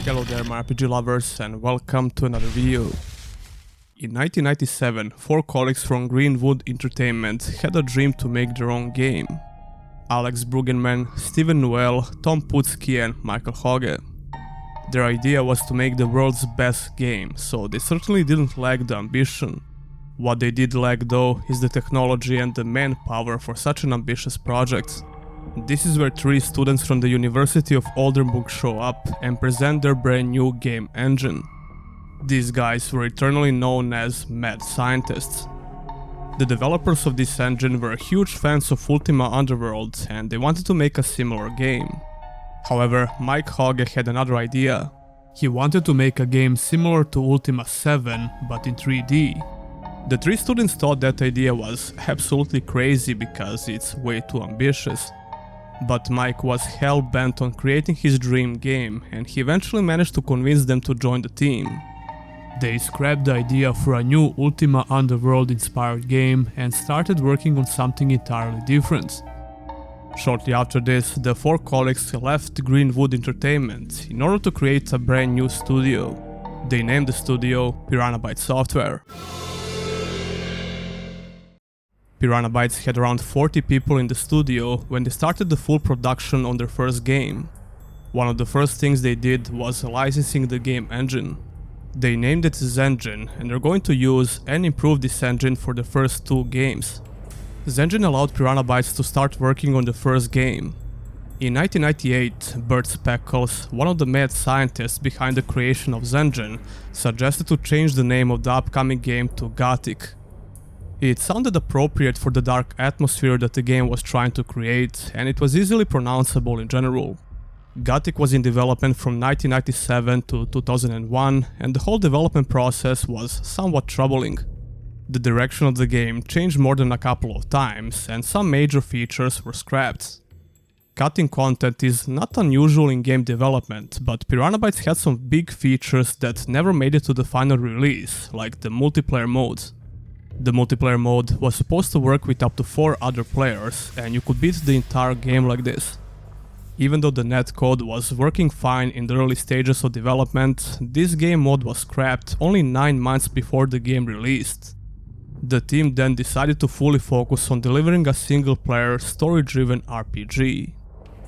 Hello there my RPG lovers and welcome to another video. In 1997, 4 colleagues from Greenwood Entertainment had a dream to make their own game. Alex Brueggemann, Steven Noel, Tom Putsky and Michael Hauge. Their idea was to make the world's best game, so they certainly didn't lack the ambition. What they did lack though is the technology and the manpower for such an ambitious project. This is where 3 students from the University of Oldenburg show up and present their brand new game engine. These guys were eternally known as mad scientists. The developers of this engine were huge fans of Ultima Underworld and they wanted to make a similar game. However, Mike Hauge had another idea. He wanted to make a game similar to Ultima 7 but in 3D. The 3 students thought that idea was absolutely crazy because it's way too ambitious. But Mike was hell-bent on creating his dream game and he eventually managed to convince them to join the team. They scrapped the idea for a new Ultima Underworld inspired game and started working on something entirely different. Shortly after this, the 4 colleagues left Greenwood Entertainment in order to create a brand new studio. They named the studio Piranha Bytes Software. Piranha Bytes had around 40 people in the studio when they started the full production on their first game. One of the first things they did was licensing the game engine. They named it Zengen and they're going to use and improve this engine for the first 2 games. Zengen allowed Piranha Bytes to start working on the first game. In 1998, Bert Speckles, one of the mad scientists behind the creation of Zengen, suggested to change the name of the upcoming game to Gothic. It sounded appropriate for the dark atmosphere that the game was trying to create, and it was easily pronounceable in general. Gothic was in development from 1997 to 2001, and the whole development process was somewhat troubling. The direction of the game changed more than a couple of times, and some major features were scrapped. Cutting content is not unusual in game development, but Piranha Bytes had some big features that never made it to the final release, like the multiplayer mode. The multiplayer mode was supposed to work with up to 4 other players, and you could beat the entire game like this. Even though the netcode was working fine in the early stages of development, this game mode was scrapped only 9 months before the game released. The team then decided to fully focus on delivering a single-player, story-driven RPG.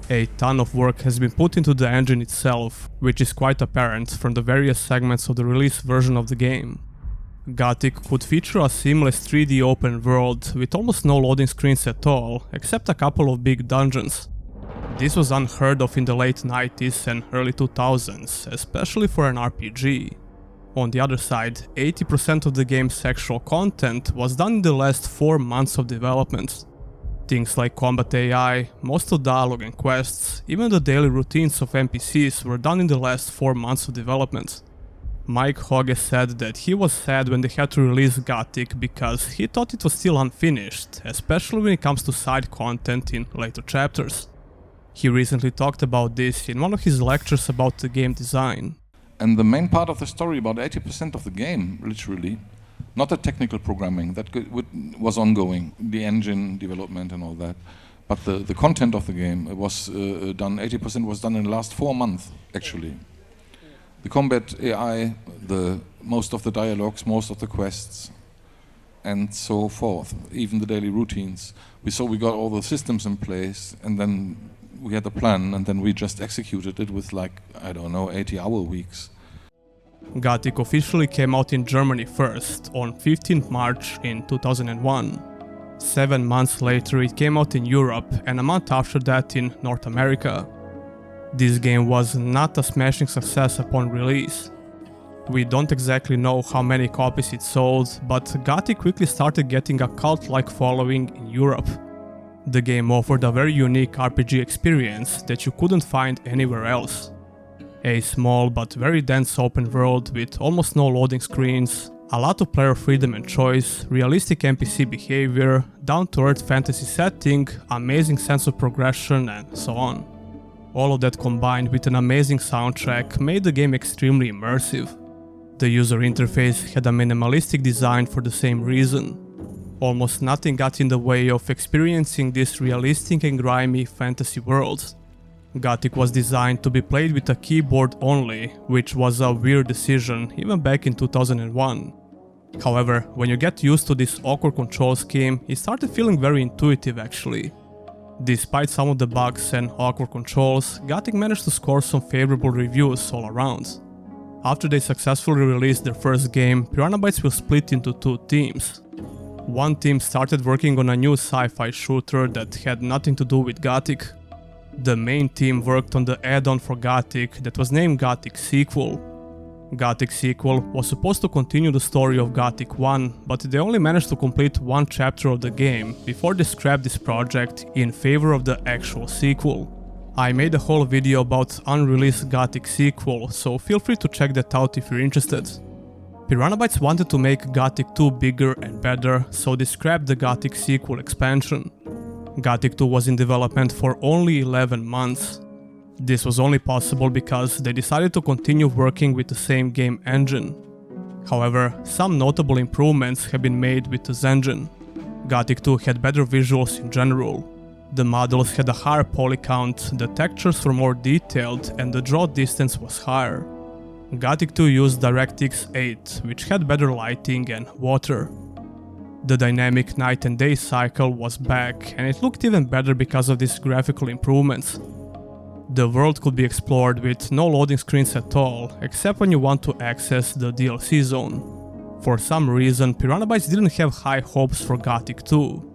A ton of work has been put into the engine itself, which is quite apparent from the various segments of the release version of the game. Gothic could feature a seamless 3D open world with almost no loading screens at all, except a couple of big dungeons. This was unheard of in the late 90s and early 2000s, especially for an RPG. On the other side, 80% of the game's sexual content was done in the last 4 months of development. Things like combat AI, most of dialogue and quests, even the daily routines of NPCs were done in the last 4 months of development. Mike Hauge said that he was sad when they had to release Gothic because he thought it was still unfinished, especially when it comes to side content in later chapters. He recently talked about this in one of his lectures about the game design. And the main part of the story, about 80% of the game, literally, not the technical programming, that was ongoing, the engine development and all that, but the content of the game was done, 80% was done in the last 4 months, actually. The combat AI, most of the dialogues, most of the quests, and so forth, even the daily routines. We got all the systems in place, and then we had a plan, and then we just executed it with 80-hour weeks. Gothic officially came out in Germany first, on 15th March in 2001. 7 months later it came out in Europe, and a month after that in North America. This game was not a smashing success upon release. We don't exactly know how many copies it sold, but Gothic quickly started getting a cult-like following in Europe. The game offered a very unique RPG experience that you couldn't find anywhere else. A small but very dense open world with almost no loading screens, a lot of player freedom and choice, realistic NPC behavior, down-to-earth fantasy setting, amazing sense of progression and so on. All of that combined with an amazing soundtrack made the game extremely immersive. The user interface had a minimalistic design for the same reason. Almost nothing got in the way of experiencing this realistic and grimy fantasy world. Gothic was designed to be played with a keyboard only, which was a weird decision even back in 2001. However, when you get used to this awkward control scheme, it started feeling very intuitive actually. Despite some of the bugs and awkward controls, Gothic managed to score some favorable reviews all around. After they successfully released their first game, Piranha Bytes will split into two teams. One team started working on a new sci-fi shooter that had nothing to do with Gothic. The main team worked on the add-on for Gothic that was named Gothic Sequel. Gothic Sequel was supposed to continue the story of Gothic 1, but they only managed to complete one chapter of the game before they scrapped this project in favor of the actual sequel. I made a whole video about unreleased Gothic Sequel, so feel free to check that out if you're interested. Piranha Bytes wanted to make Gothic 2 bigger and better, so they scrapped the Gothic Sequel expansion. Gothic 2 was in development for only 11 months. This was only possible because they decided to continue working with the same game engine. However, some notable improvements have been made with this engine. Gothic 2 had better visuals in general. The models had a higher poly count, the textures were more detailed, and the draw distance was higher. Gothic 2 used DirectX 8, which had better lighting and water. The dynamic night and day cycle was back, and it looked even better because of these graphical improvements. The world could be explored with no loading screens at all, except when you want to access the DLC zone. For some reason, Piranha Bytes didn't have high hopes for Gothic 2.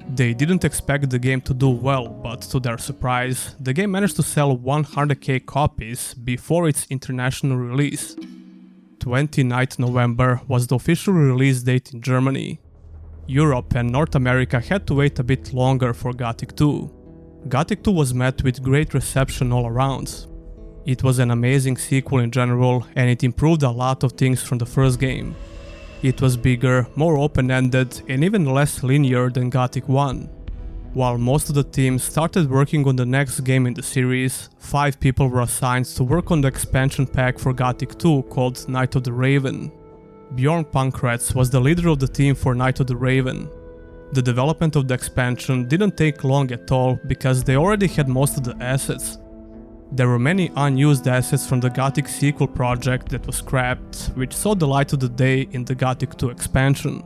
They didn't expect the game to do well, but to their surprise, the game managed to sell 100k copies before its international release. 29th November was the official release date in Germany. Europe and North America had to wait a bit longer for Gothic 2. Gothic 2 was met with great reception all around. It was an amazing sequel in general, and it improved a lot of things from the first game. It was bigger, more open-ended, and even less linear than Gothic 1. While most of the team started working on the next game in the series, 5 people were assigned to work on the expansion pack for Gothic 2 called Night of the Raven. Bjorn Pankratz was the leader of the team for Night of the Raven. The development of the expansion didn't take long at all because they already had most of the assets. There were many unused assets from the Gothic Sequel project that was scrapped, which saw the light of the day in the Gothic 2 expansion.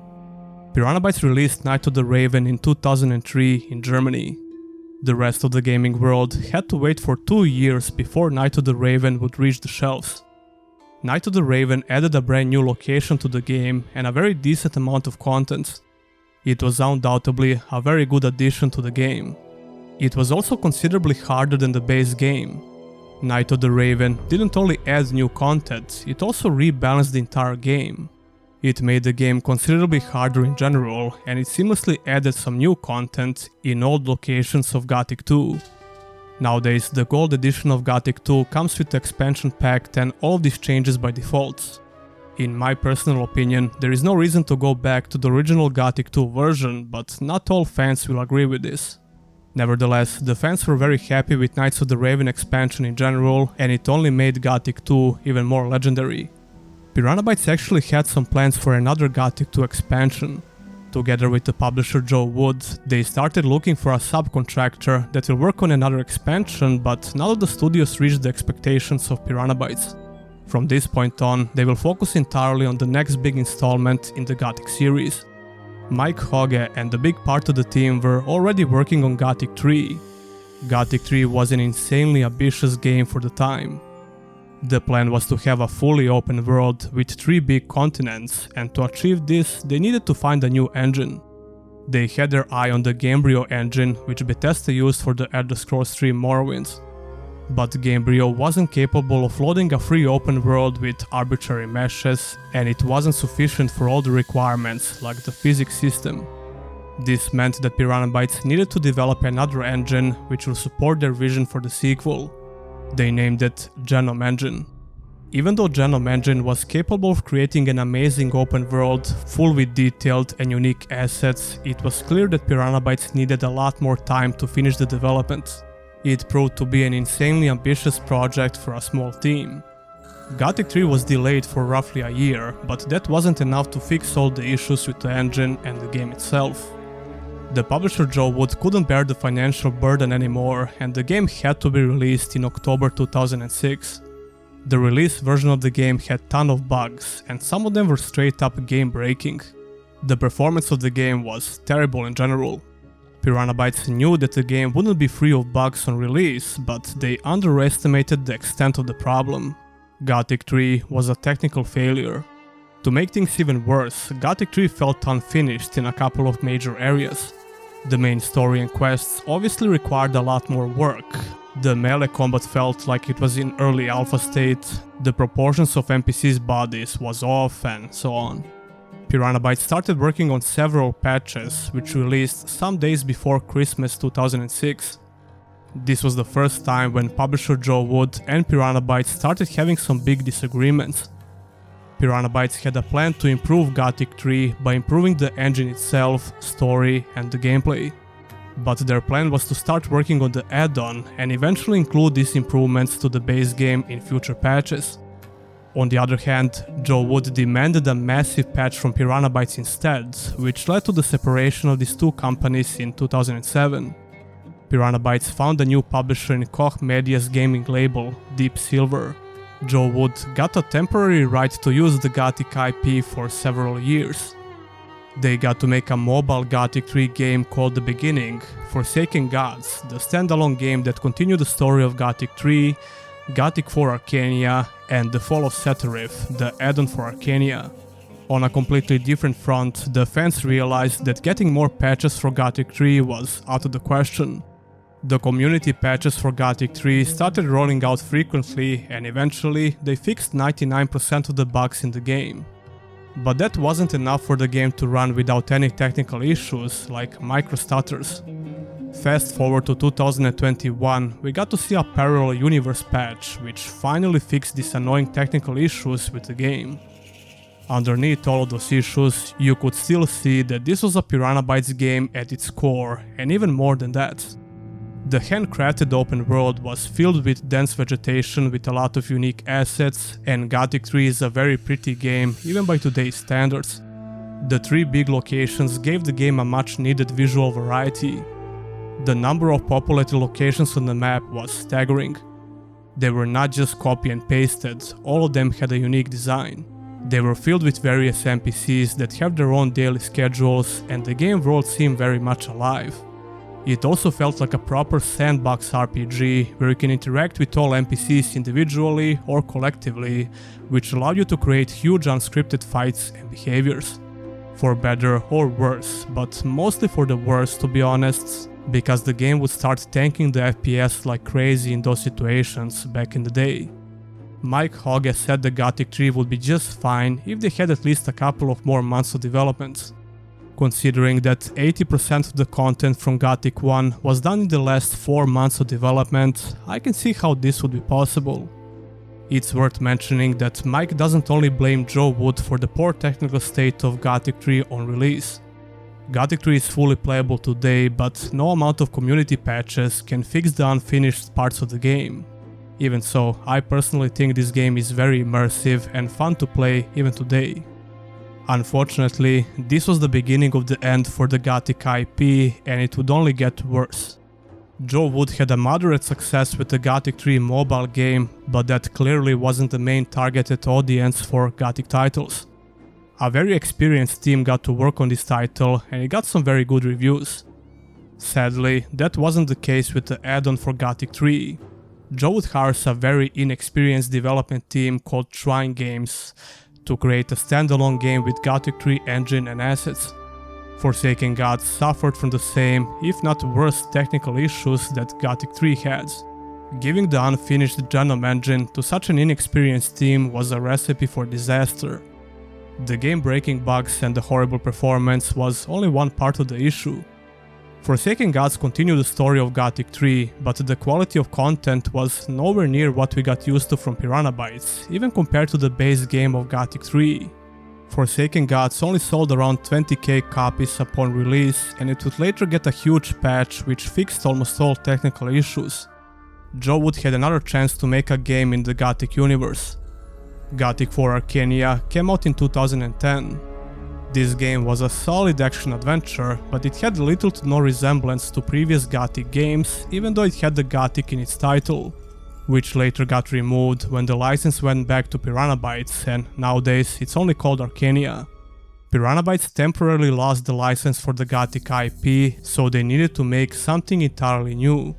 Piranha Bytes released Night of the Raven in 2003 in Germany. The rest of the gaming world had to wait for 2 years before Night of the Raven would reach the shelves. Night of the Raven added a brand new location to the game and a very decent amount of content. It was undoubtedly a very good addition to the game. It was also considerably harder than the base game. Night of the Raven didn't only add new content, it also rebalanced the entire game. It made the game considerably harder in general, and it seamlessly added some new content in old locations of Gothic 2. Nowadays, the gold edition of Gothic 2 comes with the expansion pack and all of these changes by default. In my personal opinion, there is no reason to go back to the original Gothic 2 version, but not all fans will agree with this. Nevertheless, the fans were very happy with Knights of the Raven expansion in general, and it only made Gothic 2 even more legendary. Piranha Bytes actually had some plans for another Gothic 2 expansion. Together with the publisher Joe Wood, they started looking for a subcontractor that will work on another expansion, but none of the studios reached the expectations of Piranha Bytes. From this point on, they will focus entirely on the next big installment in the Gothic series. Mike Hogge and a big part of the team were already working on Gothic 3. Gothic 3 was an insanely ambitious game for the time. The plan was to have a fully open world with 3 big continents, and to achieve this, they needed to find a new engine. They had their eye on the Gamebryo engine, which Bethesda used for the Elder Scrolls 3 Morrowind. But Gamebryo wasn't capable of loading a free open world with arbitrary meshes, and it wasn't sufficient for all the requirements, like the physics system. This meant that Piranha Bytes needed to develop another engine which will support their vision for the sequel. They named it Genome Engine. Even though Genome Engine was capable of creating an amazing open world full with detailed and unique assets, it was clear that Piranha Bytes needed a lot more time to finish the development. It proved to be an insanely ambitious project for a small team. Gothic 3 was delayed for roughly a year, but that wasn't enough to fix all the issues with the engine and the game itself. The publisher Joe Wood couldn't bear the financial burden anymore, and the game had to be released in October 2006. The release version of the game had tons of bugs, and some of them were straight up game breaking. The performance of the game was terrible in general. Piranha Bytes knew that the game wouldn't be free of bugs on release, but they underestimated the extent of the problem. Gothic 3 was a technical failure. To make things even worse, Gothic 3 felt unfinished in a couple of major areas. The main story and quests obviously required a lot more work. The melee combat felt like it was in early alpha state, the proportions of NPCs' bodies was off, and so on. Piranha Bytes started working on several patches, which released some days before Christmas 2006. This was the first time when publisher Joe Wood and Piranha Bytes started having some big disagreements. Piranha Bytes had a plan to improve Gothic 3 by improving the engine itself, story, and the gameplay. But their plan was to start working on the add-on and eventually include these improvements to the base game in future patches. On the other hand, Joe Wood demanded a massive patch from Piranha Bytes instead, which led to the separation of these two companies in 2007. Piranha Bytes found a new publisher in Koch Media's gaming label, Deep Silver. Joe Wood got a temporary right to use the Gothic IP for several years. They got to make a mobile Gothic 3 game called The Beginning, Forsaken Gods, the standalone game that continued the story of Gothic 3, Gothic 4 Arcania, and The Fall of Setarith, the add-on for Arcania. On a completely different front, the fans realized that getting more patches for Gothic 3 was out of the question. The community patches for Gothic 3 started rolling out frequently, and eventually they fixed 99% of the bugs in the game. But that wasn't enough for the game to run without any technical issues, like microstutters. Fast forward to 2021, we got to see a parallel universe patch, which finally fixed these annoying technical issues with the game. Underneath all of those issues, you could still see that this was a Piranha Bytes game at its core, and even more than that. The handcrafted open world was filled with dense vegetation with a lot of unique assets, and Gothic 3 is a very pretty game even by today's standards. The 3 big locations gave the game a much needed visual variety. The number of populated locations on the map was staggering. They were not just copy and pasted, all of them had a unique design. They were filled with various NPCs that have their own daily schedules, and the game world seemed very much alive. It also felt like a proper sandbox RPG where you can interact with all NPCs individually or collectively, which allowed you to create huge unscripted fights and behaviors. For better or worse, but mostly for the worse to be honest, because the game would start tanking the FPS like crazy in those situations back in the day. Mike Hogg said the Gothic 3 would be just fine if they had at least a couple of more months of development. Considering that 80% of the content from Gothic 1 was done in the last 4 months of development, I can see how this would be possible. It's worth mentioning that Mike doesn't only blame Joe Wood for the poor technical state of Gothic 3 on release. Gothic 3 is fully playable today, but no amount of community patches can fix the unfinished parts of the game. Even so, I personally think this game is very immersive and fun to play even today. Unfortunately, this was the beginning of the end for the Gothic IP, and it would only get worse. Joe Wood had a moderate success with the Gothic 3 mobile game, but that clearly wasn't the main targeted audience for Gothic titles. A very experienced team got to work on this title, and it got some very good reviews. Sadly, that wasn't the case with the add-on for Gothic 3. Joe Wood hires a very inexperienced development team called Shrine Games to create a standalone game with Gothic 3 engine and assets. Forsaken Gods suffered from the same, if not worse, technical issues that Gothic 3 had. Giving the unfinished Genome engine to such an inexperienced team was a recipe for disaster. The game-breaking bugs and the horrible performance was only one part of the issue. Forsaken Gods continued the story of Gothic 3, but the quality of content was nowhere near what we got used to from Piranha Bytes, even compared to the base game of Gothic 3. Forsaken Gods only sold around 20k copies upon release, and it would later get a huge patch which fixed almost all technical issues. Joe Wood had another chance to make a game in the Gothic universe. Gothic 4 Arcania came out in 2010. This game was a solid action-adventure, but it had little to no resemblance to previous Gothic games, even though it had the Gothic in its title, which later got removed when the license went back to Piranha Bytes, and nowadays it's only called Arhn.eu. Piranha Bytes temporarily lost the license for the Gothic IP, so they needed to make something entirely new.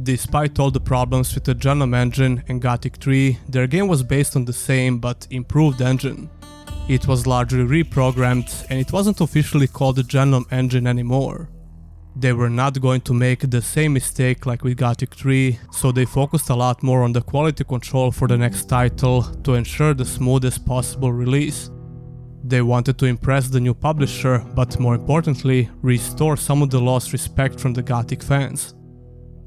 Despite all the problems with the Genome engine and Gothic 3, their game was based on the same but improved engine. It was largely reprogrammed, and it wasn't officially called the Genome engine anymore. They were not going to make the same mistake like with Gothic 3, so they focused a lot more on the quality control for the next title to ensure the smoothest possible release. They wanted to impress the new publisher, but more importantly, restore some of the lost respect from the Gothic fans.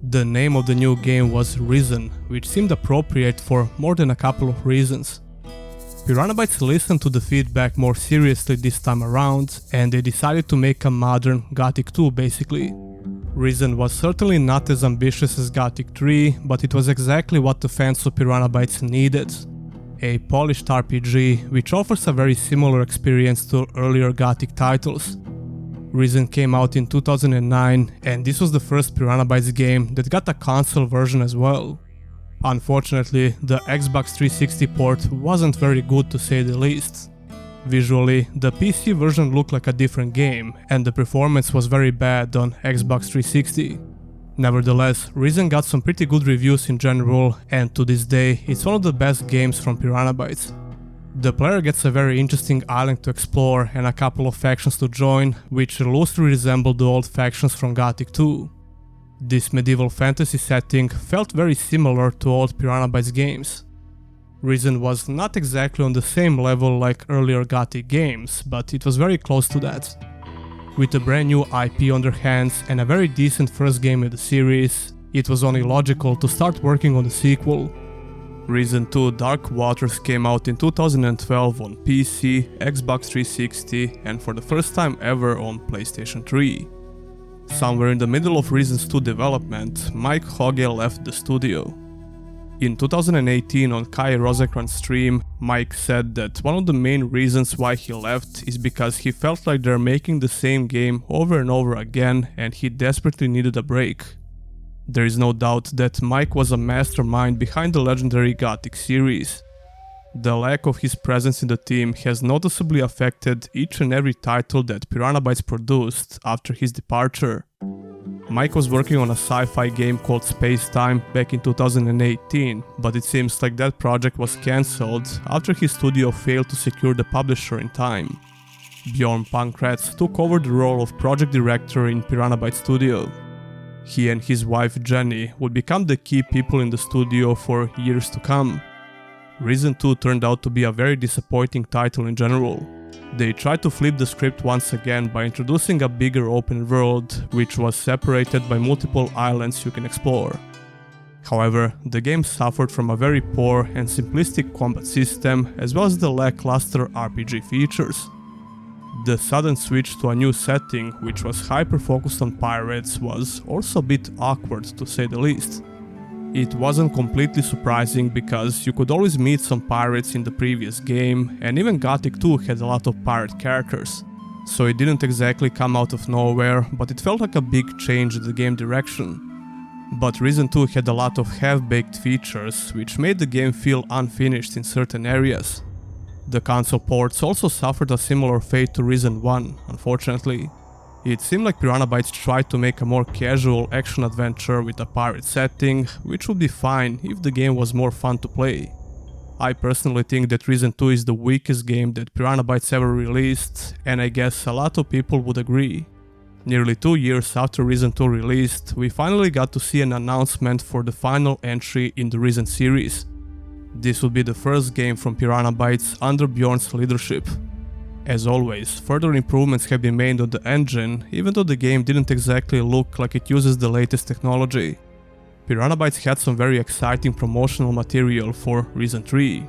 The name of the new game was Risen, which seemed appropriate for more than a couple of reasons. Piranha Bytes listened to the feedback more seriously this time around, and they decided to make a modern Gothic 2 basically. Risen was certainly not as ambitious as Gothic 3, but it was exactly what the fans of Piranha Bytes needed. A polished RPG which offers a very similar experience to earlier Gothic titles. Risen came out in 2009, and this was the first Piranha Bytes game that got a console version as well. Unfortunately, the Xbox 360 port wasn't very good to say the least. Visually, the PC version looked like a different game, and the performance was very bad on Xbox 360. Nevertheless, Risen got some pretty good reviews in general, and to this day, it's one of the best games from Piranha Bytes. The player gets a very interesting island to explore and a couple of factions to join, which loosely resemble the old factions from Gothic 2. This medieval fantasy setting felt very similar to old Piranha Bytes games. Risen was not exactly on the same level like earlier Gothic games, but it was very close to that. With a brand new IP on their hands and a very decent first game in the series, it was only logical to start working on the sequel. Risen 2 Dark Waters came out in 2012 on PC, Xbox 360 and for the first time ever on PlayStation 3. Somewhere in the middle of Risen 2 development, Mike Hoge left the studio. In 2018 on Kai Rosekran's stream, Mike said that one of the main reasons why he left is because he felt like they're making the same game over and over again and he desperately needed a break. There is no doubt that Mike was a mastermind behind the legendary Gothic series. The lack of his presence in the team has noticeably affected each and every title that Piranha Bytes produced after his departure. Mike was working on a sci-fi game called Space Time back in 2018, but it seems like that project was cancelled after his studio failed to secure the publisher in time. Bjorn Pankratz took over the role of project director in Piranha Bytes Studio. He and his wife Jenny would become the key people in the studio for years to come. Risen 2 turned out to be a very disappointing title in general. They tried to flip the script once again by introducing a bigger open world, which was separated by multiple islands you can explore. However, the game suffered from a very poor and simplistic combat system, as well as the lackluster RPG features. The sudden switch to a new setting, which was hyper-focused on pirates, was also a bit awkward to say the least. It wasn't completely surprising because you could always meet some pirates in the previous game, and even Gothic 2 had a lot of pirate characters. So it didn't exactly come out of nowhere, but it felt like a big change in the game direction. But Risen 2 had a lot of half-baked features, which made the game feel unfinished in certain areas. The console ports also suffered a similar fate to Risen 1, unfortunately. It seemed like Piranha Bytes tried to make a more casual action-adventure with a pirate setting, which would be fine if the game was more fun to play. I personally think that Risen 2 is the weakest game that Piranha Bytes ever released, and I guess a lot of people would agree. Nearly 2 years after Risen 2 released, we finally got to see an announcement for the final entry in the Risen series. This would be the first game from Piranha Bytes under Bjorn's leadership. As always, further improvements have been made on the engine, even though the game didn't exactly look like it uses the latest technology. Piranha Bytes had some very exciting promotional material for Risen 3.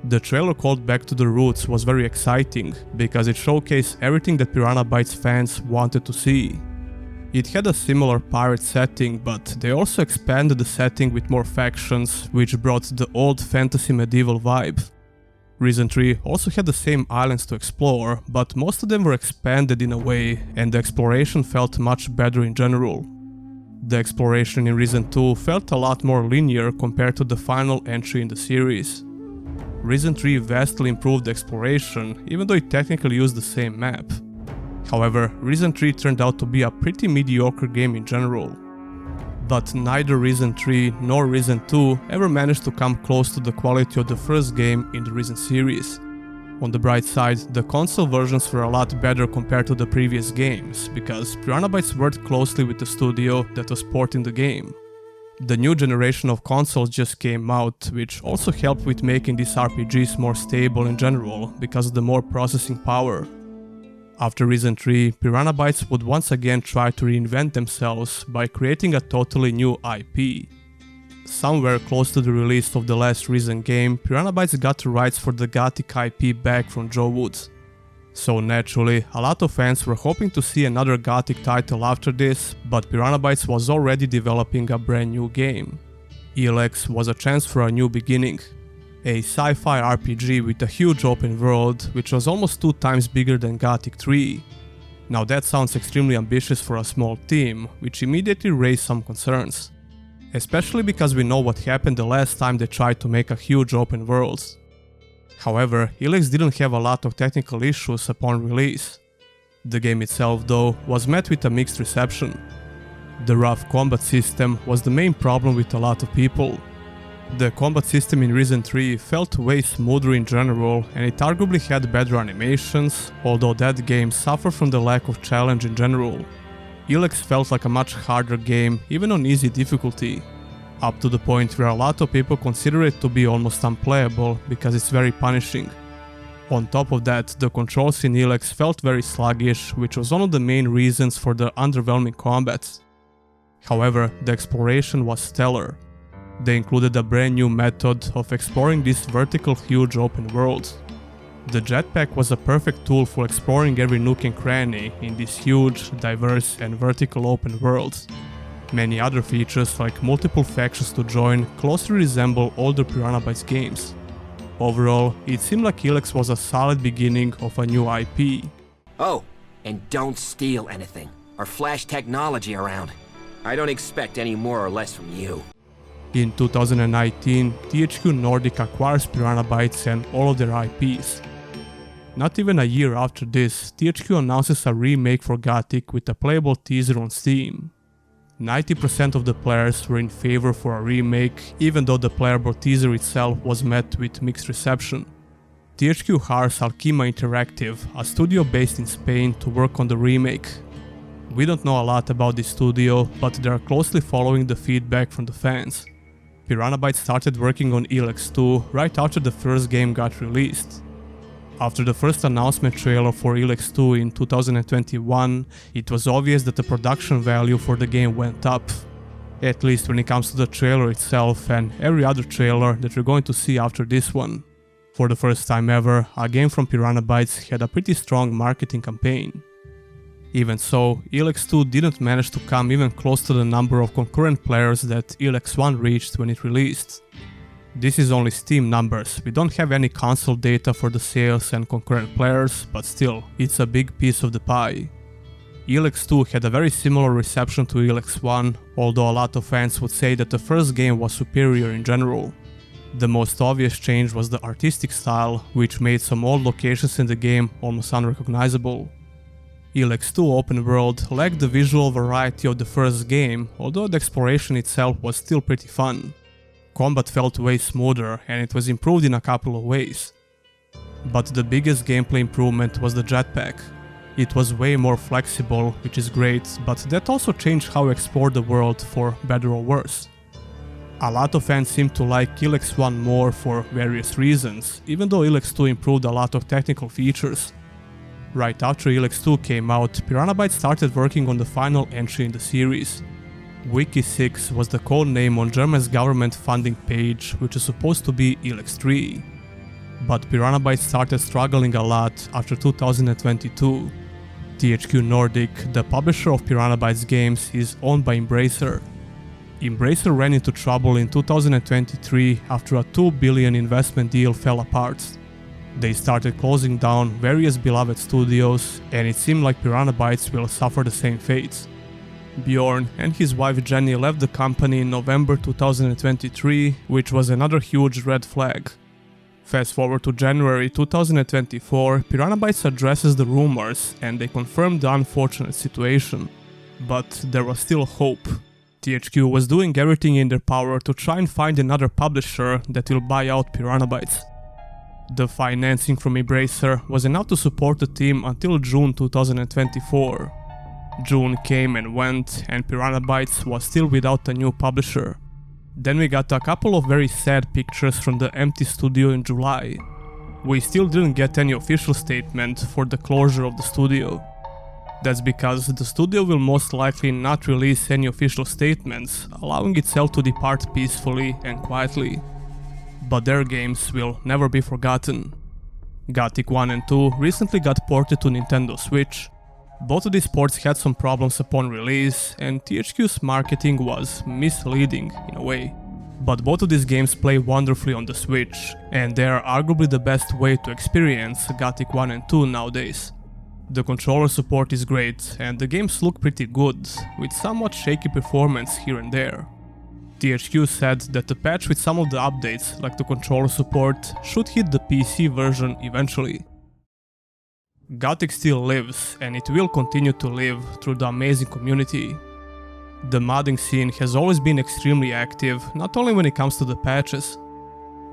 The trailer called Back to the Roots was very exciting, because it showcased everything that Piranha Bytes fans wanted to see. It had a similar pirate setting, but they also expanded the setting with more factions, which brought the old fantasy medieval vibe. Reason 3 also had the same islands to explore, but most of them were expanded in a way, and the exploration felt much better in general. The exploration in Reason 2 felt a lot more linear compared to the final entry in the series. Reason 3 vastly improved the exploration, even though it technically used the same map. However, Reason 3 turned out to be a pretty mediocre game in general. But neither Reason 3 nor Reason 2 ever managed to come close to the quality of the first game in the Reason series. On the bright side, the console versions were a lot better compared to the previous games, because Piranha Bytes worked closely with the studio that was porting the game. The new generation of consoles just came out, which also helped with making these RPGs more stable in general, because of the more processing power. After Reason 3, Piranha Bytes would once again try to reinvent themselves by creating a totally new IP. Somewhere close to the release of the last Reason game, Piranha Bytes got the rights for the Gothic IP back from Joe Woods. So naturally, a lot of fans were hoping to see another Gothic title after this, but Piranha Bytes was already developing a brand new game. Elex was a chance for a new beginning. A sci-fi RPG with a huge open world, which was almost 2 times bigger than Gothic 3. Now that sounds extremely ambitious for a small team, which immediately raised some concerns. Especially because we know what happened the last time they tried to make a huge open world. However, Elex didn't have a lot of technical issues upon release. The game itself, though, was met with a mixed reception. The rough combat system was the main problem with a lot of people. The combat system in Reason 3 felt way smoother in general, and it arguably had better animations, although that game suffered from the lack of challenge in general. Elex felt like a much harder game, even on easy difficulty, up to the point where a lot of people consider it to be almost unplayable because it's very punishing. On top of that, the controls in Elex felt very sluggish, which was one of the main reasons for the underwhelming combats. However, the exploration was stellar. They included a brand new method of exploring this vertical huge open world. The jetpack was a perfect tool for exploring every nook and cranny in this huge, diverse and vertical open world. Many other features like multiple factions to join closely resemble older Piranha Bytes games. Overall, it seemed like Elex was a solid beginning of a new IP. Oh, and don't steal anything, or flash technology around. I don't expect any more or less from you. In 2019, THQ Nordic acquires Piranha Bytes and all of their IPs. Not even a year after this, THQ announces a remake for Gothic with a playable teaser on Steam. 90% of the players were in favor for a remake, even though the playable teaser itself was met with mixed reception. THQ hires Alkima Interactive, a studio based in Spain, to work on the remake. We don't know a lot about this studio, but they are closely following the feedback from the fans. Piranha Bytes started working on Elex 2 right after the first game got released. After the first announcement trailer for Elex 2 in 2021, it was obvious that the production value for the game went up. At least when it comes to the trailer itself and every other trailer that we're going to see after this one. For the first time ever, a game from Piranha Bytes had a pretty strong marketing campaign. Even so, Elex 2 didn't manage to come even close to the number of concurrent players that Elex 1 reached when it released. This is only Steam numbers, we don't have any console data for the sales and concurrent players, but still, it's a big piece of the pie. Elex 2 had a very similar reception to Elex 1, although a lot of fans would say that the first game was superior in general. The most obvious change was the artistic style, which made some old locations in the game almost unrecognizable. Elex 2 open world lacked the visual variety of the first game, although the exploration itself was still pretty fun. Combat felt way smoother and it was improved in a couple of ways. But the biggest gameplay improvement was the jetpack. It was way more flexible, which is great, but that also changed how we explored the world for better or worse. A lot of fans seem to like Elex 1 more for various reasons, even though Elex 2 improved a lot of technical features. Right after Elex 2 came out, Piranha Bytes started working on the final entry in the series. Wiki 6 was the code name on German's government funding page, which is supposed to be Elex 3. But Piranha Bytes started struggling a lot after 2022. THQ Nordic, the publisher of Piranha Bytes games, is owned by Embracer. Embracer ran into trouble in 2023 after a $2 billion investment deal fell apart. They started closing down various beloved studios, and it seemed like Piranha Bytes will suffer the same fate. Bjorn and his wife Jenny left the company in November 2023, which was another huge red flag. Fast forward to January 2024, Piranha Bytes addresses the rumors and they confirm the unfortunate situation. But there was still hope. THQ was doing everything in their power to try and find another publisher that will buy out Piranha Bytes. The financing from Embracer was enough to support the team until June 2024. June came and went, and Piranha Bytes was still without a new publisher. Then we got a couple of very sad pictures from the empty studio in July. We still didn't get any official statement for the closure of the studio. That's because the studio will most likely not release any official statements, allowing itself to depart peacefully and quietly. But their games will never be forgotten. Gothic 1 and 2 recently got ported to Nintendo Switch. Both of these ports had some problems upon release, and THQ's marketing was misleading in a way. But both of these games play wonderfully on the Switch, and they are arguably the best way to experience Gothic 1 and 2 nowadays. The controller support is great, and the games look pretty good, with somewhat shaky performance here and there. THQ said that the patch with some of the updates, like the controller support, should hit the PC version eventually. Gothic still lives, and it will continue to live through the amazing community. The modding scene has always been extremely active, not only when it comes to the patches.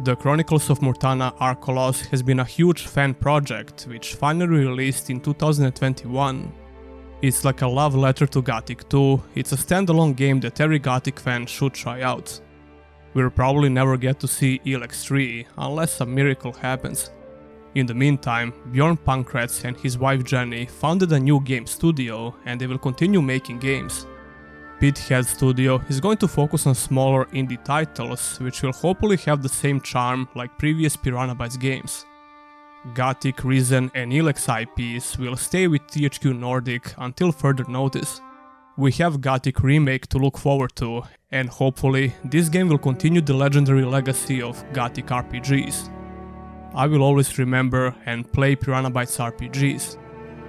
The Chronicles of Murtana Arkolos has been a huge fan project, which finally released in 2021. It's like a love letter to Gothic 2, it's a standalone game that every Gothic fan should try out. We'll probably never get to see Elex 3, unless a miracle happens. In the meantime, Bjorn Pankratz and his wife Jenny founded a new game studio, and they will continue making games. Pithead Studio is going to focus on smaller indie titles, which will hopefully have the same charm like previous Piranha Bytes games. Gothic, Risen and Elex IPs will stay with THQ Nordic until further notice. We have Gothic Remake to look forward to, and hopefully this game will continue the legendary legacy of Gothic RPGs. I will always remember and play Piranha Bytes RPGs.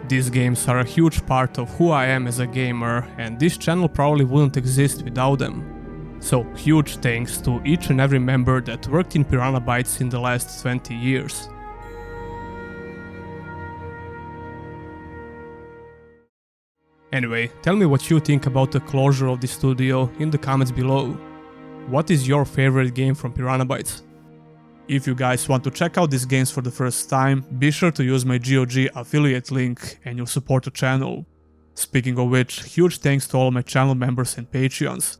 These games are a huge part of who I am as a gamer, and this channel probably wouldn't exist without them. So huge thanks to each and every member that worked in Piranha Bytes in the last 20 years. Anyway, tell me what you think about the closure of the studio in the comments below. What is your favorite game from Piranha Bytes? If you guys want to check out these games for the first time, be sure to use my GOG affiliate link and you'll support the channel. Speaking of which, huge thanks to all my channel members and Patreons.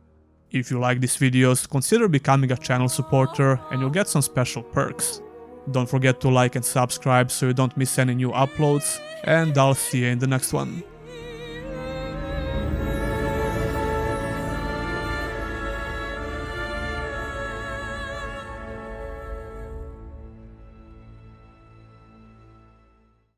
If you like these videos, consider becoming a channel supporter and you'll get some special perks. Don't forget to like and subscribe so you don't miss any new uploads, and I'll see you in the next one.